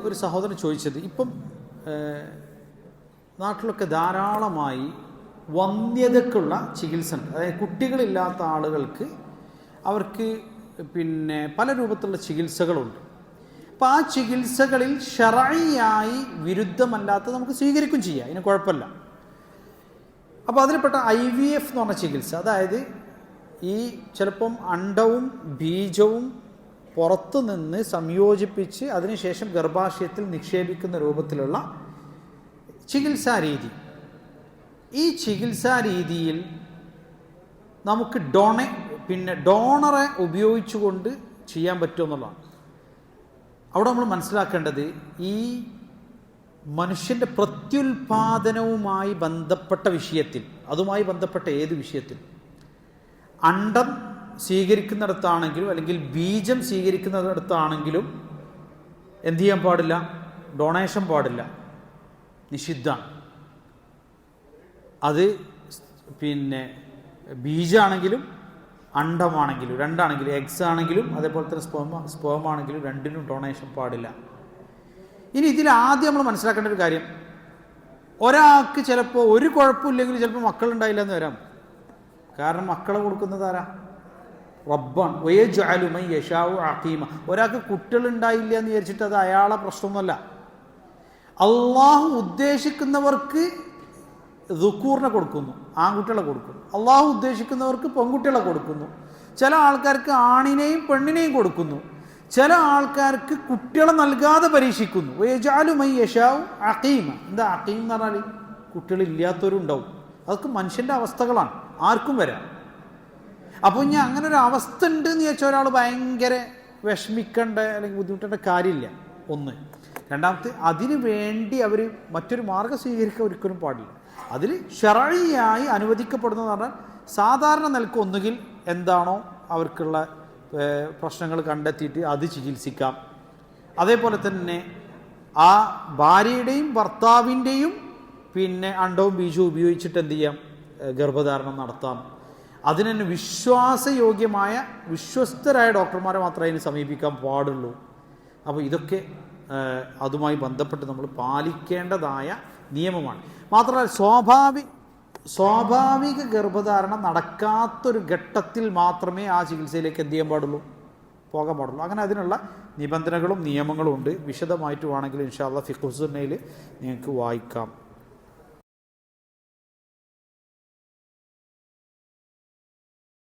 ഒരു സഹോദരൻ ചോദിച്ചത്, ഇപ്പം നാട്ടിലൊക്കെ ധാരാളമായി വന്ധ്യതയ്ക്കുള്ള ചികിത്സ ഉണ്ട്. അതായത് കുട്ടികളില്ലാത്ത ആളുകൾക്ക് അവർക്ക് പല രൂപത്തിലുള്ള ചികിത്സകളുണ്ട്. അപ്പോൾ ആ ചികിത്സകളിൽ ശർഈയായി വിരുദ്ധമല്ലാത്തത് നമുക്ക് സ്വീകരിക്കുകയും ചെയ്യാം, അതിന് കുഴപ്പമില്ല. അപ്പോൾ അതിൽപ്പെട്ട IVF എന്ന് പറഞ്ഞ ചികിത്സ, അതായത് ഈ ചിലപ്പം അണ്ഡവും ബീജവും പുറത്തു നിന്ന് സംയോജിപ്പിച്ച് അതിനുശേഷം ഗർഭാശയത്തിൽ നിക്ഷേപിക്കുന്ന രൂപത്തിലുള്ള ചികിത്സാരീതി. ഈ ചികിത്സാരീതിയിൽ നമുക്ക് ഡോണറെ ഉപയോഗിച്ചുകൊണ്ട് ചെയ്യാൻ പറ്റുമെന്നുള്ളതാണ്. അവിടെ നമ്മൾ മനസ്സിലാക്കേണ്ടത്, ഈ മനുഷ്യൻ്റെ പ്രത്യുൽപാദനവുമായി ബന്ധപ്പെട്ട വിഷയത്തിൽ, അതുമായി ബന്ധപ്പെട്ട ഏത് വിഷയത്തിൽ, അണ്ഡം സ്വീകരിക്കുന്നിടത്താണെങ്കിലും അല്ലെങ്കിൽ ബീജം സ്വീകരിക്കുന്നിടത്താണെങ്കിലും എന്തു ചെയ്യാൻ പാടില്ല? ഡൊണേഷൻ പാടില്ല, നിഷിദ്ധാണ്. അത് ബീജാണെങ്കിലും അണ്ഡമാണെങ്കിലും രണ്ടാണെങ്കിലും, എഗ്സ് ആണെങ്കിലും അതേപോലെ തന്നെ സ്പേം ആണെങ്കിലും രണ്ടിനും ഡൊണേഷൻ പാടില്ല. ഇനി ഇതിൽ ആദ്യം നമ്മൾ മനസ്സിലാക്കേണ്ട ഒരു കാര്യം, ഒരാൾക്ക് ചിലപ്പോൾ ഒരു കുഴപ്പമില്ലെങ്കിൽ ചിലപ്പോൾ മക്കളുണ്ടായില്ല എന്ന് വരാം. കാരണം മക്കളെ കൊടുക്കുന്നത് ആരാ? റബ്ബാണ്. വയജ്അലു മൻ യശാഉ അഖീമ. ഒരാൾക്ക് കുട്ടികളുണ്ടായില്ല എന്ന് വിചാരിച്ചിട്ട് അത് അയാളെ പ്രശ്നമൊന്നുമല്ല. അള്ളാഹു ഉദ്ദേശിക്കുന്നവർക്ക് ദുക്കൂറിനെ കൊടുക്കുന്നു, ആൺകുട്ടികളെ കൊടുക്കുന്നു. അള്ളാഹു ഉദ്ദേശിക്കുന്നവർക്ക് പെൺകുട്ടികളെ കൊടുക്കുന്നു. ചില ആൾക്കാർക്ക് ആണിനെയും പെണ്ണിനെയും കൊടുക്കുന്നു. ചില ആൾക്കാർക്ക് കുട്ടികളെ നൽകാതെ പരീക്ഷിക്കുന്നു. വയജ്അലു മൻ യശാഉ അഖീമ. എന്താ അഖീം എന്ന് പറഞ്ഞാൽ? കുട്ടികളില്ലാത്തവരും ഉണ്ടാവും. അതൊക്കെ മനുഷ്യൻ്റെ അവസ്ഥകളാണ്, ആർക്കും വരാം. അപ്പോൾ ഇനി അങ്ങനെ ഒരു അവസ്ഥ ഉണ്ട് എന്ന് വെച്ചാൽ ഒരാൾ ഭയങ്കര വിഷമിക്കേണ്ട അല്ലെങ്കിൽ ബുദ്ധിമുട്ടേണ്ട കാര്യമില്ല. ഒന്ന്. രണ്ടാമത്തെ, അതിനു വേണ്ടി അവർ മറ്റൊരു മാർഗം സ്വീകരിക്കാൻ ഒരിക്കലും പാടില്ല. അതിൽ ശർഈയായി അനുവദിക്കപ്പെടുന്നതെന്ന് പറഞ്ഞാൽ സാധാരണ നിലക്ക് ഒന്നുകിൽ എന്താണോ അവർക്കുള്ള പ്രശ്നങ്ങൾ കണ്ടെത്തിയിട്ട് അത് ചികിത്സിക്കാം. അതേപോലെ തന്നെ ആ ഭാര്യയുടെയും ഭർത്താവിൻ്റെയും അണ്ഡവും ബീജവും ഉപയോഗിച്ചിട്ട് എന്ത് ചെയ്യാം? ഗർഭധാരണം നടത്താം. അതിന് തന്നെ വിശ്വാസയോഗ്യമായ വിശ്വസ്തരായ ഡോക്ടർമാരെ മാത്രമേ അതിന് സമീപിക്കാൻ പാടുള്ളൂ. അപ്പോൾ ഇതൊക്കെ അതുമായി ബന്ധപ്പെട്ട് നമ്മൾ പാലിക്കേണ്ടതായ നിയമമാണ്. മാത്രമല്ല സ്വാഭാവിക ഗർഭധാരണം നടക്കാത്തൊരു ഘട്ടത്തിൽ മാത്രമേ ആ ചികിത്സയിലേക്ക് എന്ത് ചെയ്യാൻ പാടുള്ളൂ? പോകാൻ പാടുള്ളൂ. അങ്ങനെ അതിനുള്ള നിബന്ധനകളും നിയമങ്ങളും ഉണ്ട്. വിശദമായിട്ട് വേണമെങ്കിൽ ഇൻഷാ അല്ലാഹ് ഫിഖ്ഹുസ്സുന്നയിൽ നിങ്ങൾക്ക് വായിക്കാം.